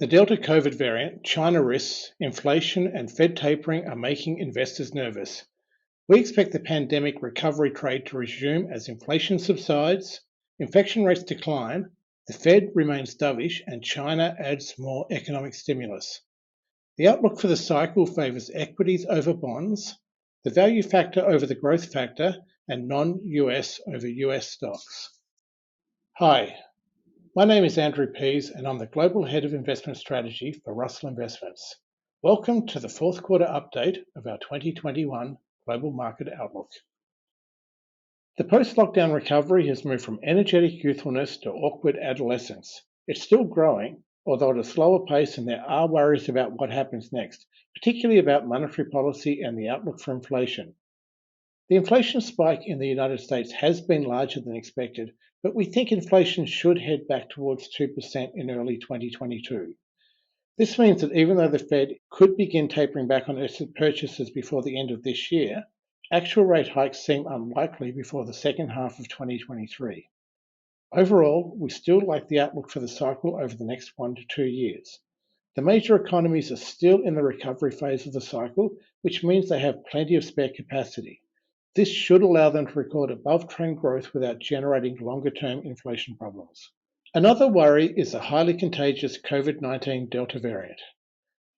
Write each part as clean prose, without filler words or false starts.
The Delta COVID variant, China risks, inflation, and Fed tapering are making investors nervous. We expect the pandemic recovery trade to resume as inflation subsides, infection rates decline, the Fed remains dovish, and China adds more economic stimulus. The outlook for the cycle favours equities over bonds, the value factor over the growth factor, and non-US over US stocks. Hi, my name is Andrew Pease, and I'm the Global Head of Investment Strategy for Russell Investments. Welcome to the fourth quarter update of our 2021 Global Market Outlook. The post-lockdown recovery has moved from energetic youthfulness to awkward adolescence. It's still growing, although at a slower pace, and there are worries about what happens next, particularly about monetary policy and the outlook for inflation. The inflation spike in the United States has been larger than expected, but we think inflation should head back towards 2% in early 2022. This means that even though the Fed could begin tapering back on asset purchases before the end of this year, actual rate hikes seem unlikely before the second half of 2023. Overall, we still like the outlook for the cycle over the next 1 to 2 years. The major economies are still in the recovery phase of the cycle, which means they have plenty of spare capacity. This should allow them to record above-trend growth without generating longer-term inflation problems. Another worry is the highly contagious COVID-19 Delta variant.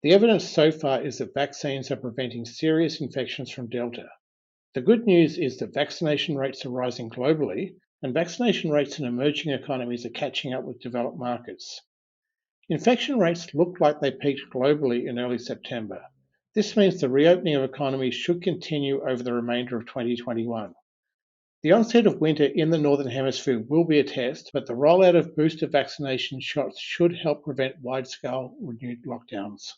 The evidence so far is that vaccines are preventing serious infections from Delta. The good news is that vaccination rates are rising globally, and vaccination rates in emerging economies are catching up with developed markets. Infection rates look like they peaked globally in early September. This means the reopening of economies should continue over the remainder of 2021. The onset of winter in the Northern Hemisphere will be a test, but the rollout of booster vaccination shots should help prevent wide-scale renewed lockdowns.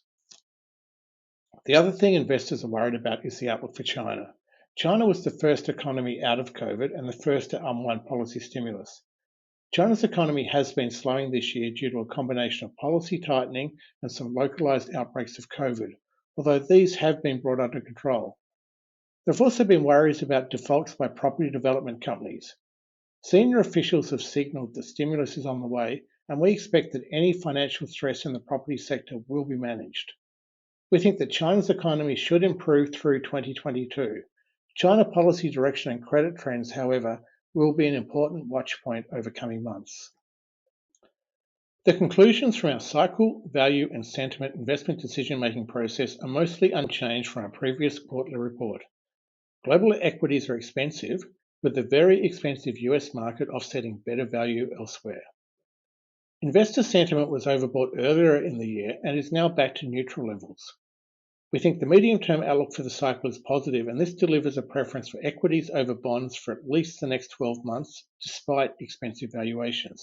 The other thing investors are worried about is the outlook for China. China was the first economy out of COVID and the first to unwind policy stimulus. China's economy has been slowing this year due to a combination of policy tightening and some localized outbreaks of COVID, although these have been brought under control. There have also been worries about defaults by property development companies. Senior officials have signaled that stimulus is on the way, and we expect that any financial stress in the property sector will be managed. We think that China's economy should improve through 2022. China policy direction and credit trends, however, will be an important watch point over coming months. The conclusions from our cycle, value, and sentiment investment decision-making process are mostly unchanged from our previous quarterly report. Global equities are expensive, with the very expensive US market offsetting better value elsewhere. Investor sentiment was overbought earlier in the year and is now back to neutral levels. We think the medium-term outlook for the cycle is positive, and this delivers a preference for equities over bonds for at least the next 12 months, despite expensive valuations.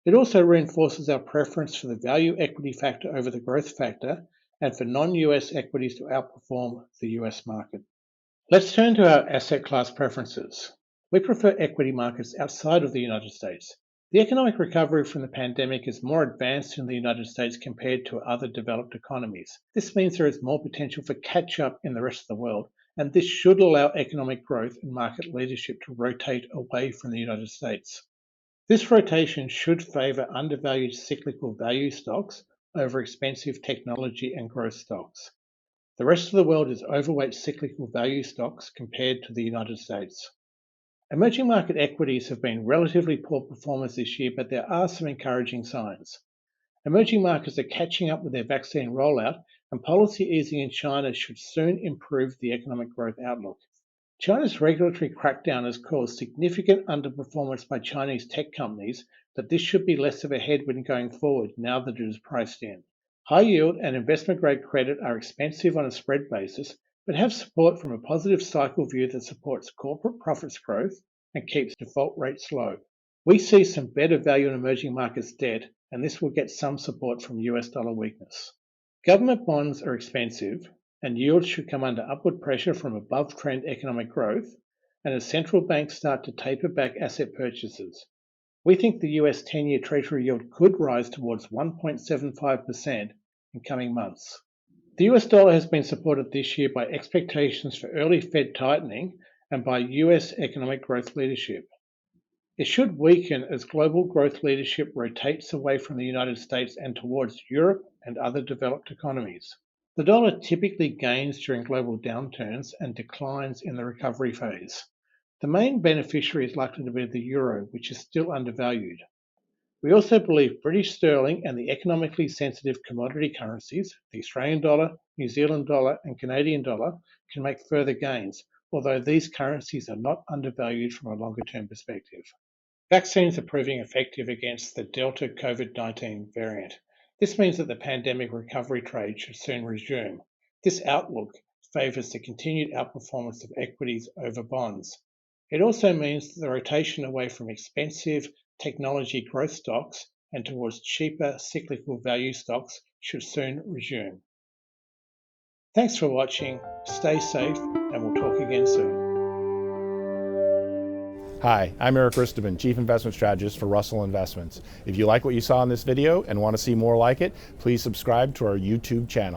It also reinforces our preference for the value equity factor over the growth factor, and for non-US equities to outperform the US market. Let's turn to our asset class preferences. We prefer equity markets outside of the United States. The economic recovery from the pandemic is more advanced in the United States compared to other developed economies. This means there is more potential for catch-up in the rest of the world, and this should allow economic growth and market leadership to rotate away from the United States. This rotation should favor undervalued cyclical value stocks over expensive technology and growth stocks. The rest of the world is overweight cyclical value stocks compared to the United States. Emerging market equities have been relatively poor performers this year, but there are some encouraging signs. Emerging markets are catching up with their vaccine rollout, and policy easing in China should soon improve the economic growth outlook. China's regulatory crackdown has caused significant underperformance by Chinese tech companies, but this should be less of a headwind going forward now that it is priced in. High yield and investment-grade credit are expensive on a spread basis, but have support from a positive cycle view that supports corporate profits growth and keeps default rates low. We see some better value in emerging markets debt, and this will get some support from US dollar weakness. Government bonds are expensive, and yields should come under upward pressure from above-trend economic growth, and as central banks start to taper back asset purchases. We think the US 10-year Treasury yield could rise towards 1.75% in coming months. The US dollar has been supported this year by expectations for early Fed tightening and by US economic growth leadership. It should weaken as global growth leadership rotates away from the United States and towards Europe and other developed economies. The dollar typically gains during global downturns and declines in the recovery phase. The main beneficiary is likely to be the euro, which is still undervalued. We also believe British sterling and the economically sensitive commodity currencies, the Australian dollar, New Zealand dollar, and Canadian dollar, can make further gains, although these currencies are not undervalued from a longer term perspective. Vaccines are proving effective against the Delta COVID-19 variant. This means that the pandemic recovery trade should soon resume. This outlook favours the continued outperformance of equities over bonds. It also means that the rotation away from expensive technology growth stocks and towards cheaper cyclical value stocks should soon resume. Thanks for watching, stay safe, and we'll talk again soon. Hi, I'm Eric Risteman, Chief Investment Strategist for Russell Investments. If you like what you saw in this video and want to see more like it, please subscribe to our YouTube channel.